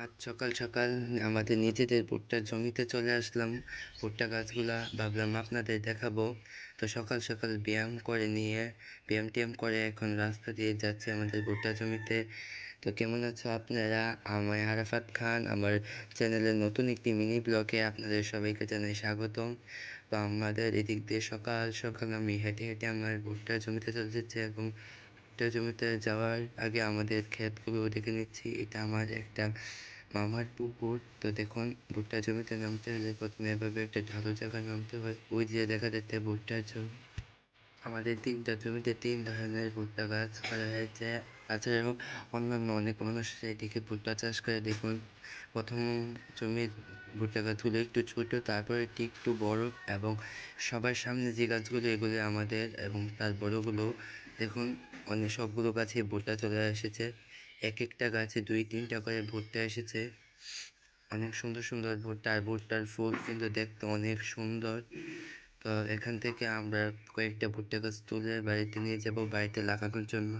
আজ সকাল সকাল আমাদের নিজেদের ভুট্টার জমিতে চলে আসলাম। ভুট্টা গাছগুলা ভাবলাম আপনাদের দেখাবো। তো সকাল সকাল ব্যায়াম ট্যায়াম করে এখন রাস্তা দিয়ে যাচ্ছে আমাদের ভুট্টা জমিতে। তো কেমন আছো আপনারা? আমি আরাফাত খান, আমার চ্যানেলের নতুন একটি মিনি ব্লগে আপনাদের সবাইকে জানাই স্বাগতম। তো আমাদের এদিক দিয়ে সকাল সকাল আমি হেঁটে হেঁটে আমার ভুট্টা জমিতে চলে যাচ্ছি, এবং ভুট্টা জমিতে যাওয়ার আগে আমাদের ক্ষেতগুলো দেখে নিচ্ছি। এটা আমার একটা মামার পুকুর। তো দেখুন, ভুট্টা জমিতে নামতে হলে প্রথমে এভাবে একটা ঢালু জায়গায় নামতে হয়। ওই যে দেখা যাচ্ছে ভুট্টার জমি। আমাদের 3টা জমিতে 3 ধরনের ভুট্টা গাছ করা হয়েছে। তাছাড়াও অন্যান্য অনেক মানুষ এদিকে ভুট্টা চাষ করে। দেখুন, প্রথম জমির ভুট্টা গাছগুলো একটু ছোট, তারপরে একটু বড়, এবং সবার সামনে যে গাছগুলো এগুলো আমাদের, এবং তার বড়গুলো দেখুন, সবগুলো গাছে ভুট্টা চলে এসেছে। এক একটা গাছে 2-3টা করে ভুট্টা এসেছে। অনেক সুন্দর সুন্দর ভুট্টা, আর ভুট্টার ফুল কিন্তু দেখতে অনেক সুন্দর। তো এখান থেকে আমরা কয়েকটা ভুট্টা গাছ তুলে বাড়িতে নিয়ে যাব, বাড়িতে লাগানোর জন্য।